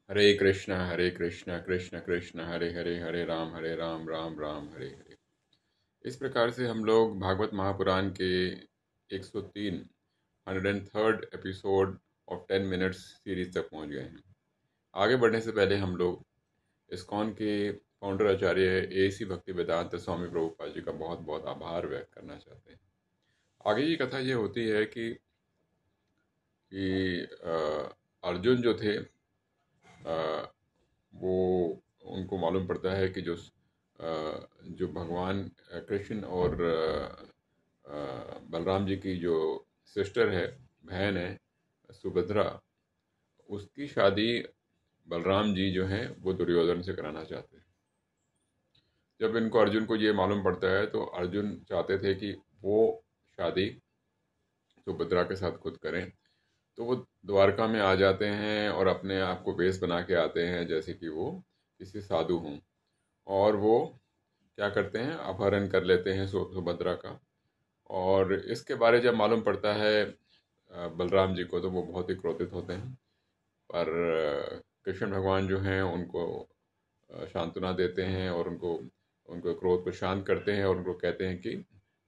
हरे कृष्णा कृष्ण कृष्ण हरे हरे, हरे राम राम राम हरे हरे। इस प्रकार से हम लोग भागवत महापुराण के 103 103rd episode of 10 minutes series तक पहुंच गए हैं। आगे बढ़ने से पहले हम लोग इस्कॉन के फाउंडर आचार्य A.C. भक्ति वेदांत स्वामी प्रभुपाद जी का बहुत बहुत आभार व्यक्त करना चाहते हैं। आगे की कथा ये होती है कि अर्जुन जो थे, वो उनको मालूम पड़ता है कि जो भगवान कृष्ण और बलराम जी की जो सिस्टर है, बहन है सुभद्रा, उसकी शादी बलराम जी जो हैं वो दुर्योधन से कराना चाहते हैं। जब इनको अर्जुन को ये मालूम पड़ता है तो अर्जुन चाहते थे कि वो शादी सुभद्रा के साथ खुद करें। तो वो द्वारका में आ जाते हैं और अपने आप को वेश बना के आते हैं जैसे कि वो किसी साधु हों, और वो क्या करते हैं, अपहरण कर लेते हैं सुभद्रा का। और इसके बारे जब मालूम पड़ता है बलराम जी को, तो वो बहुत ही क्रोधित होते हैं। पर कृष्ण भगवान जो हैं उनको सांत्वना देते हैं और उनको उनको क्रोध को शांत करते हैं और उनको कहते हैं कि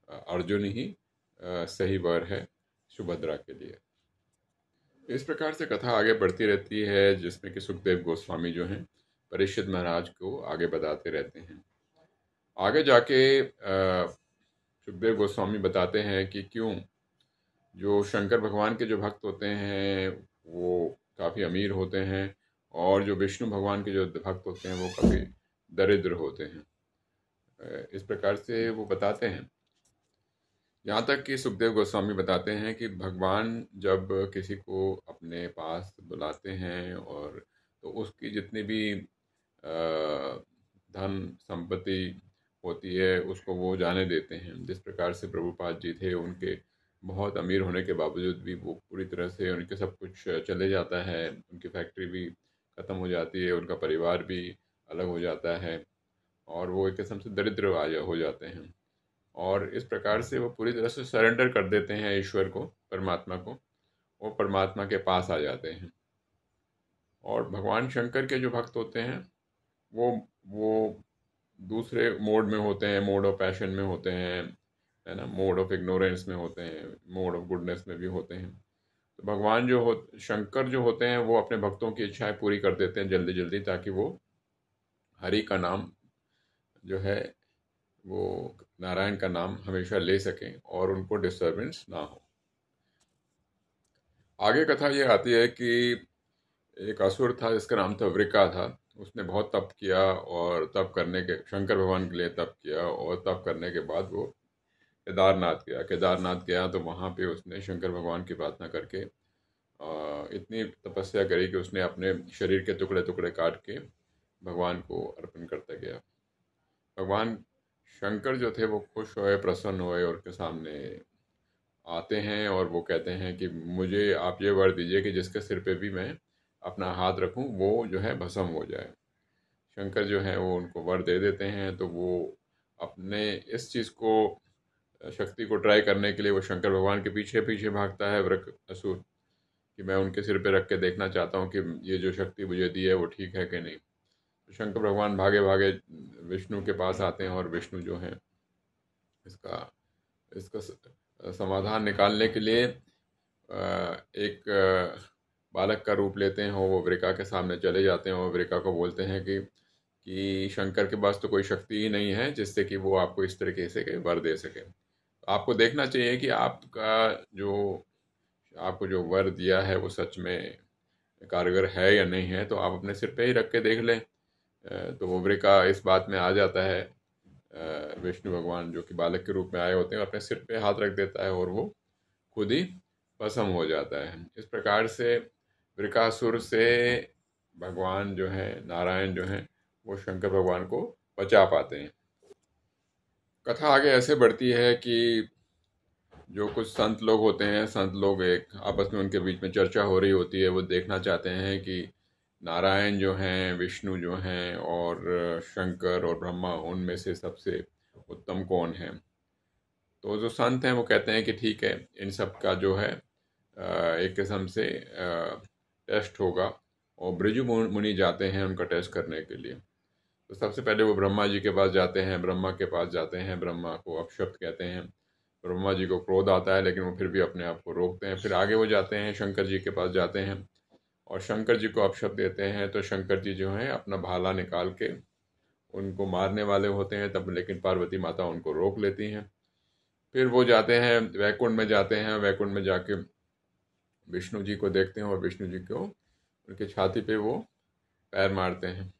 अर्जुन ही सही वर है सुभद्रा के लिए। इस प्रकार से कथा आगे बढ़ती रहती है, जिसमें कि सुखदेव गोस्वामी जो हैं परीक्षित महाराज को आगे बताते रहते हैं। आगे जाके सुखदेव गोस्वामी बताते हैं कि क्यों जो शंकर भगवान के जो भक्त होते हैं वो काफ़ी अमीर होते हैं, और जो विष्णु भगवान के जो भक्त होते हैं वो काफ़ी दरिद्र होते हैं। इस प्रकार से वो बताते हैं। यहाँ तक कि सुखदेव गोस्वामी बताते हैं कि भगवान जब किसी को अपने पास बुलाते हैं, और तो उसकी जितनी भी धन संपत्ति होती है उसको वो जाने देते हैं। जिस प्रकार से प्रभुपाद जी थे, उनके बहुत अमीर होने के बावजूद भी वो पूरी तरह से उनके सब कुछ चले जाता है, उनकी फैक्ट्री भी ख़त्म हो जाती है, उनका परिवार भी अलग हो जाता है, और वो एक किस्म से दरिद्र हो जाते हैं। और इस प्रकार से वो पूरी तरह से सरेंडर कर देते हैं ईश्वर को, परमात्मा को, वो परमात्मा के पास आ जाते हैं। और भगवान शंकर के जो भक्त होते हैं वो दूसरे मोड में होते हैं, मोड ऑफ पैशन में होते हैं, है ना, मोड ऑफ इग्नोरेंस में होते हैं, मोड ऑफ गुडनेस में भी होते हैं। तो भगवान जो हो शंकर जो होते हैं वो अपने भक्तों की इच्छाएं पूरी कर देते हैं जल्दी जल्दी, ताकि वो हरि का नाम जो है, वो नारायण का नाम हमेशा ले सकें और उनको डिस्टर्बेंस ना हो। आगे कथा ये आती है कि एक असुर था जिसका नाम था वृका था। उसने बहुत तप किया, और तप करने के शंकर भगवान के लिए तप किया, और तप करने के बाद वो केदारनाथ गया। तो वहाँ पे उसने शंकर भगवान की प्रार्थना करके इतनी तपस्या करी कि उसने अपने शरीर के टुकड़े टुकड़े काट के भगवान को अर्पण करता गया। भगवान शंकर जो थे वो खुश हुए, प्रसन्न हुए, और के सामने आते हैं और वो कहते हैं कि मुझे आप ये वर दीजिए कि जिसके सिर पे भी मैं अपना हाथ रखूं वो जो है भस्म हो जाए। शंकर जो है वो उनको वर दे देते हैं। तो वो अपने इस चीज़ को, शक्ति को ट्राई करने के लिए वो शंकर भगवान के पीछे पीछे भागता है वृक असुर, कि मैं उनके सिर पे रख के देखना चाहता हूँ कि ये जो शक्ति मुझे दी है वो ठीक है कि नहीं। तो शंकर भगवान भागे भागे विष्णु के पास आते हैं, और विष्णु जो है इसका इसका समाधान निकालने के लिए एक बालक का रूप लेते हैं। वो वृका के सामने चले जाते हैं और वृका को बोलते हैं कि शंकर के पास तो कोई शक्ति ही नहीं है जिससे कि वो आपको इस तरीके से वर दे सके। आपको देखना चाहिए कि आपको जो वर दिया है वो सच में कारगर है या नहीं है, तो आप अपने सिर पे ही रख के देख लें। तो वो वृका इस बात में आ जाता है। विष्णु भगवान जो कि बालक के रूप में आए होते हैं अपने सिर पे हाथ रख देता है, और वो खुद ही भस्म हो जाता है। इस प्रकार से वृकासुर से भगवान जो है, नारायण जो हैं, वो शंकर भगवान को बचा पाते हैं। कथा आगे ऐसे बढ़ती है कि जो कुछ संत लोग होते हैं, संत लोग एक आपस में उनके बीच में चर्चा हो रही होती है। वो देखना चाहते हैं कि नारायण जो हैं, विष्णु जो हैं, और शंकर और ब्रह्मा, उनमें से सबसे उत्तम कौन है। तो जो संत हैं वो कहते हैं कि ठीक है, इन सब का जो है एक किस्म से टेस्ट होगा, और भृगु मुनि जाते हैं उनका टेस्ट करने के लिए। तो सबसे पहले वो ब्रह्मा जी के पास जाते हैं, ब्रह्मा के पास जाते हैं, ब्रह्मा को अपशब्द कहते हैं। ब्रह्मा जी को क्रोध आता है लेकिन वो फिर भी अपने आप को रोकते हैं। फिर आगे वो जाते हैं, शंकर जी के पास जाते हैं और शंकर जी को अपशब्द देते हैं। तो शंकर जी जो हैं अपना भाला निकाल के उनको मारने वाले होते हैं तब, लेकिन पार्वती माता उनको रोक लेती हैं। फिर वो जाते हैं वैकुंठ में, जाते हैं वैकुंठ में जाके विष्णु जी को देखते हैं और विष्णु जी को उनके छाती पे वो पैर मारते हैं।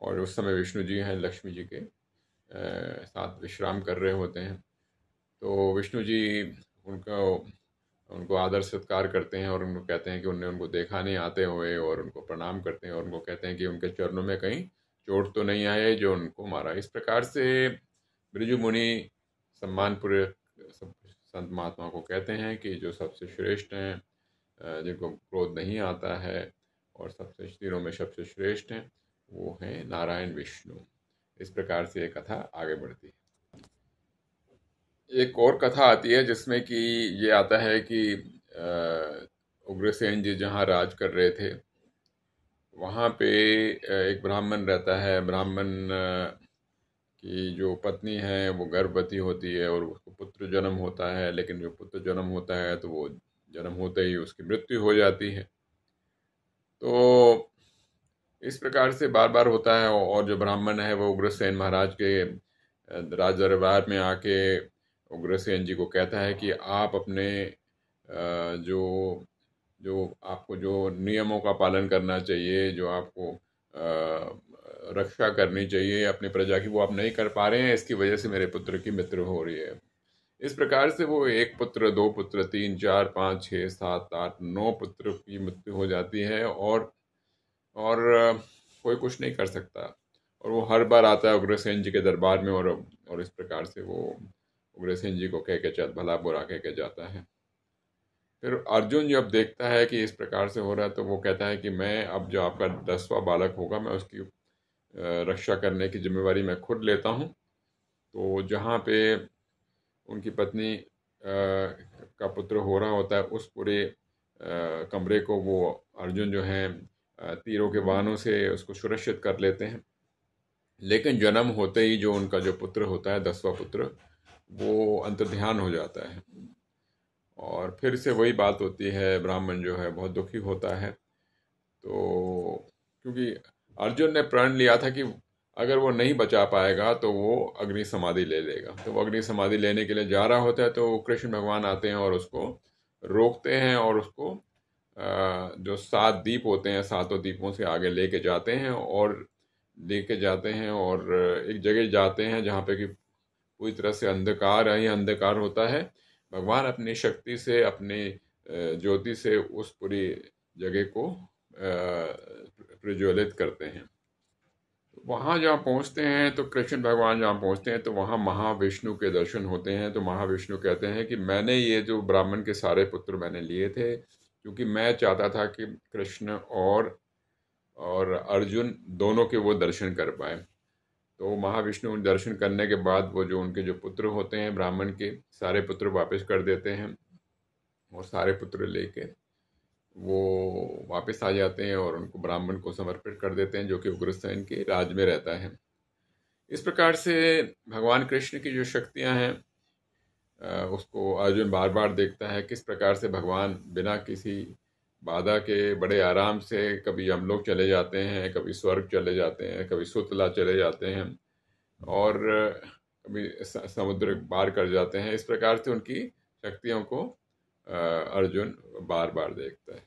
और उस समय विष्णु जी हैं लक्ष्मी जी के साथ विश्राम कर रहे होते हैं। तो विष्णु जी उनका उनको आदर सत्कार करते हैं और उनको कहते हैं कि उनने उनको देखा नहीं आते हुए, और उनको प्रणाम करते हैं और उनको कहते हैं कि उनके चरणों में कहीं चोट तो नहीं आए जो उनको मारा। इस प्रकार से भृगु मुनि सम्मानपूर्वक संत महात्मा को कहते हैं कि जो सबसे श्रेष्ठ हैं, जिनको क्रोध नहीं आता है और सबसे तीनों में सबसे श्रेष्ठ हैं, वो हैं नारायण विष्णु। इस प्रकार से ये कथा आगे बढ़ती है। एक और कथा आती है जिसमें कि ये आता है कि उग्रसेन जी जहाँ राज कर रहे थे वहाँ पे एक ब्राह्मण रहता है। ब्राह्मण की जो पत्नी है वो गर्भवती होती है और उसको पुत्र जन्म होता है, लेकिन जो पुत्र जन्म होता है तो वो जन्म होते ही उसकी मृत्यु हो जाती है। तो इस प्रकार से बार बार होता है और जो ब्राह्मण है वो उग्रसेन महाराज के राज दरबार में आके उग्रसेन जी को कहता है कि आप अपने जो जो आपको जो नियमों का पालन करना चाहिए, जो आपको रक्षा करनी चाहिए अपनी प्रजा की, वो आप नहीं कर पा रहे हैं, इसकी वजह से मेरे पुत्र की मृत्यु हो रही है। इस प्रकार से वो एक पुत्र, दो पुत्र, तीन, चार, पाँच, छः, सात, आठ, 9 पुत्र की मृत्यु हो जाती है और कोई कुछ नहीं कर सकता। और वो हर बार आता है उग्रसेन जी के दरबार में और इस प्रकार से वो उग्रसेन जी को कह के भला बुरा कह के जाता है। फिर अर्जुन जब देखता है कि इस प्रकार से हो रहा है तो वो कहता है कि मैं अब जो आपका 10वां बालक होगा मैं उसकी रक्षा करने की जिम्मेवारी मैं खुद लेता हूँ। तो जहाँ पे उनकी पत्नी का पुत्र हो रहा होता है उस पूरे कमरे को वो अर्जुन जो हैं तीरों के बाणों से उसको सुरक्षित कर लेते हैं। लेकिन जन्म होते ही जो उनका जो पुत्र होता है 10वां पुत्र, वो अंतर्ध्यान हो जाता है और फिर से वही बात होती है। ब्राह्मण जो है बहुत दुखी होता है। तो क्योंकि अर्जुन ने प्रण लिया था कि अगर वो नहीं बचा पाएगा तो वो अग्नि समाधि ले लेगा। तो वो अग्नि समाधि लेने के लिए जा रहा होता है तो कृष्ण भगवान आते हैं और उसको रोकते हैं और उसको जो 7 द्वीप होते हैं, 7 द्वीपों से आगे लेके जाते हैं और एक जगह जाते हैं जहाँ पे कि पूरी तरह से अंधकार ही अंधकार होता है। भगवान अपनी शक्ति से, अपनी ज्योति से उस पूरी जगह को प्रज्वलित करते हैं। वहाँ जहाँ पहुँचते हैं तो कृष्ण भगवान जहाँ पहुँचते हैं तो वहाँ महाविष्णु के दर्शन होते हैं। तो महाविष्णु कहते हैं कि मैंने ये जो ब्राह्मण के सारे पुत्र मैंने लिए थे क्योंकि मैं चाहता था कि कृष्ण और अर्जुन दोनों के वो दर्शन कर पाए। तो महाविष्णु दर्शन करने के बाद वो जो उनके जो पुत्र होते हैं ब्राह्मण के, सारे पुत्र वापस कर देते हैं और सारे पुत्र लेके वो वापस आ जाते हैं और उनको ब्राह्मण को समर्पित कर देते हैं जो कि उग्रसेन के राज में रहता है। इस प्रकार से भगवान कृष्ण की जो शक्तियां हैं उसको अर्जुन बार बार देखता है, किस प्रकार से भगवान बिना किसी बाधा के बड़े आराम से कभी यमलोक चले जाते हैं, कभी स्वर्ग चले जाते हैं, कभी सुतला चले जाते हैं और कभी समुद्र पार कर जाते हैं। इस प्रकार से उनकी शक्तियों को अर्जुन बार बार देखता है।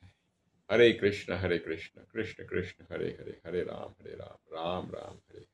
हरे कृष्ण कृष्ण कृष्ण हरे हरे, हरे राम राम राम हरे।